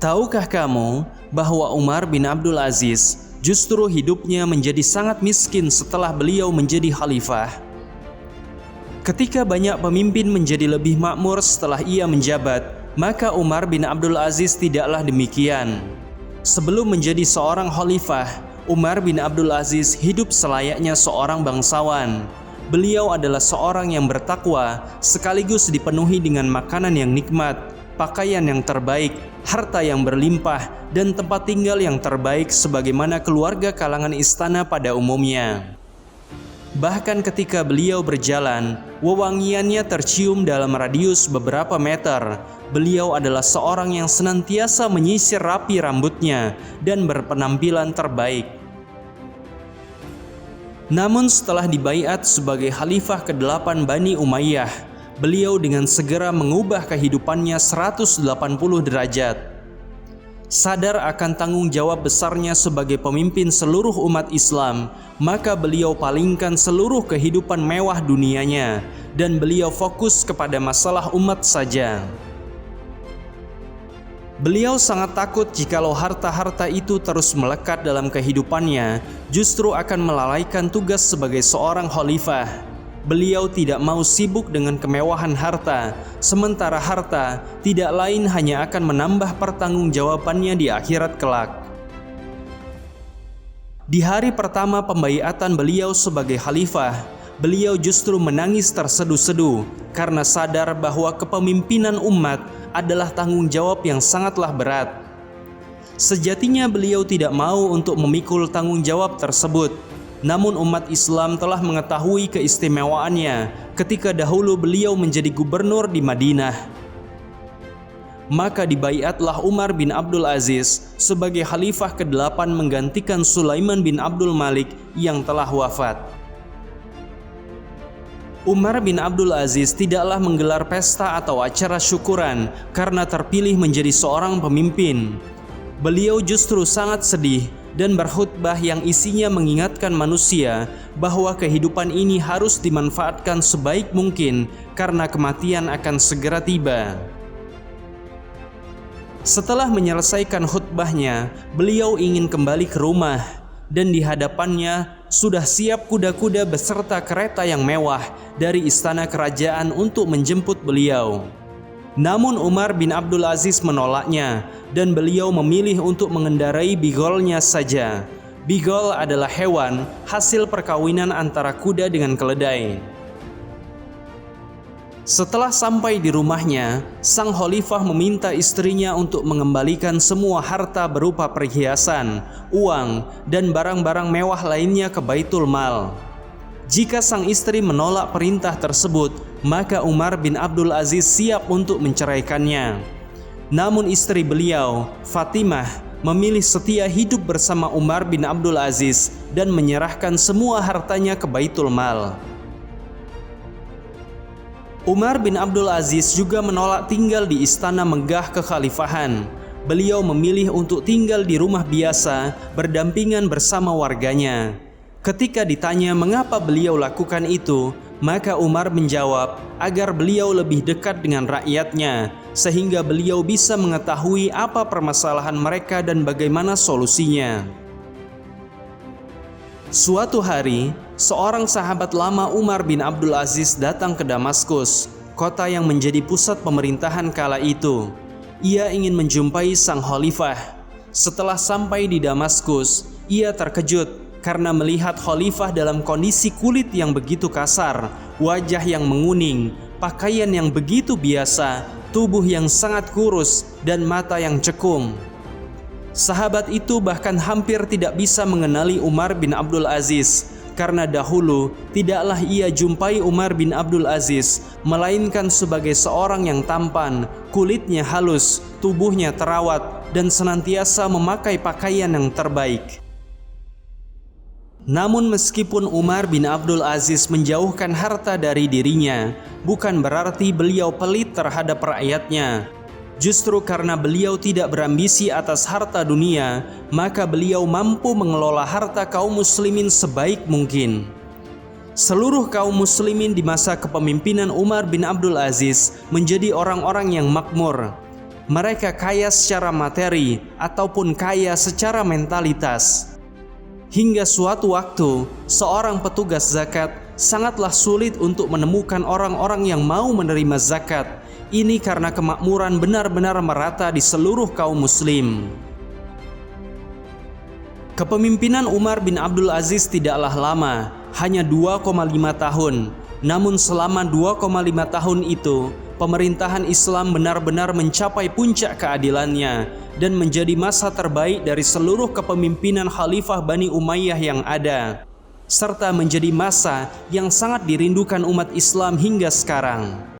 Tahukah kamu bahwa Umar bin Abdul Aziz justru hidupnya menjadi sangat miskin setelah beliau menjadi khalifah? Ketika banyak pemimpin menjadi lebih makmur setelah ia menjabat, maka Umar bin Abdul Aziz tidaklah demikian. Sebelum menjadi seorang khalifah, Umar bin Abdul Aziz hidup selayaknya seorang bangsawan. Beliau adalah seorang yang bertakwa, sekaligus dipenuhi dengan makanan yang nikmat, pakaian yang terbaik, harta yang berlimpah, dan tempat tinggal yang terbaik sebagaimana keluarga kalangan istana pada umumnya. Bahkan ketika beliau berjalan, wewangiannya tercium dalam radius beberapa meter. Beliau adalah seorang yang senantiasa menyisir rapi rambutnya dan berpenampilan terbaik. Namun setelah dibaiat sebagai khalifah ke-8 Bani Umayyah, beliau dengan segera mengubah kehidupannya 180 derajat. Sadar akan tanggung jawab besarnya sebagai pemimpin seluruh umat Islam, maka beliau palingkan seluruh kehidupan mewah dunianya dan beliau fokus kepada masalah umat saja. Beliau sangat takut jikalau harta-harta itu terus melekat dalam kehidupannya, justru akan melalaikan tugas sebagai seorang khalifah. Beliau tidak mau sibuk dengan kemewahan harta, sementara harta tidak lain hanya akan menambah pertanggungjawabannya di akhirat kelak. Di hari pertama pembaiatan beliau sebagai khalifah, beliau justru menangis terseduh-seduh karena sadar bahwa kepemimpinan umat adalah tanggung jawab yang sangatlah berat. Sejatinya beliau tidak mau untuk memikul tanggung jawab tersebut. Namun umat Islam telah mengetahui keistimewaannya ketika dahulu beliau menjadi gubernur di Madinah. Maka dibaiatlah Umar bin Abdul Aziz sebagai khalifah ke-8 menggantikan Sulaiman bin Abdul Malik yang telah wafat. Umar bin Abdul Aziz tidaklah menggelar pesta atau acara syukuran karena terpilih menjadi seorang pemimpin. Beliau justru sangat sedih dan berkhutbah yang isinya mengingatkan manusia bahwa kehidupan ini harus dimanfaatkan sebaik mungkin karena kematian akan segera tiba. Setelah menyelesaikan khutbahnya, beliau ingin kembali ke rumah dan di hadapannya sudah siap kuda-kuda beserta kereta yang mewah dari istana kerajaan untuk menjemput beliau. Namun Umar bin Abdul Aziz menolaknya dan beliau memilih untuk mengendarai bigolnya saja. Bigol adalah hewan hasil perkawinan antara kuda dengan keledai. Setelah sampai di rumahnya, sang khalifah meminta istrinya untuk mengembalikan semua harta berupa perhiasan, uang, dan barang-barang mewah lainnya ke Baitul Mal. Jika sang istri menolak perintah tersebut, maka Umar bin Abdul Aziz siap untuk menceraikannya. Namun istri beliau, Fatimah, memilih setia hidup bersama Umar bin Abdul Aziz dan menyerahkan semua hartanya ke Baitul Mal. Umar bin Abdul Aziz juga menolak tinggal di istana megah kekhalifahan. Beliau memilih untuk tinggal di rumah biasa berdampingan bersama warganya. Ketika ditanya mengapa beliau lakukan itu, maka Umar menjawab agar beliau lebih dekat dengan rakyatnya, sehingga beliau bisa mengetahui apa permasalahan mereka dan bagaimana solusinya. Suatu hari, seorang sahabat lama Umar bin Abdul Aziz datang ke Damaskus, kota yang menjadi pusat pemerintahan kala itu. Ia ingin menjumpai sang khalifah. Setelah sampai di Damaskus, ia terkejut karena melihat khalifah dalam kondisi kulit yang begitu kasar, wajah yang menguning, pakaian yang begitu biasa, tubuh yang sangat kurus, dan mata yang cekung. Sahabat itu bahkan hampir tidak bisa mengenali Umar bin Abdul Aziz karena dahulu tidaklah ia jumpai Umar bin Abdul Aziz melainkan sebagai seorang yang tampan, kulitnya halus, tubuhnya terawat, dan senantiasa memakai pakaian yang terbaik. Namun meskipun Umar bin Abdul Aziz menjauhkan harta dari dirinya, bukan berarti beliau pelit terhadap rakyatnya. Justru karena beliau tidak berambisi atas harta dunia, maka beliau mampu mengelola harta kaum muslimin sebaik mungkin. Seluruh kaum muslimin di masa kepemimpinan Umar bin Abdul Aziz menjadi orang-orang yang makmur. mereka kaya secara materi ataupun kaya secara mentalitas. Hingga suatu waktu, seorang petugas zakat sangatlah sulit untuk menemukan orang-orang yang mau menerima zakat. Ini karena kemakmuran benar-benar merata di seluruh kaum muslim. Kepemimpinan Umar bin Abdul Aziz tidaklah lama, hanya 2,5 tahun. Namun selama 2,5 tahun itu, pemerintahan Islam benar-benar mencapai puncak keadilannya dan menjadi masa terbaik dari seluruh kepemimpinan Khalifah Bani Umayyah yang ada, serta menjadi masa yang sangat dirindukan umat Islam hingga sekarang.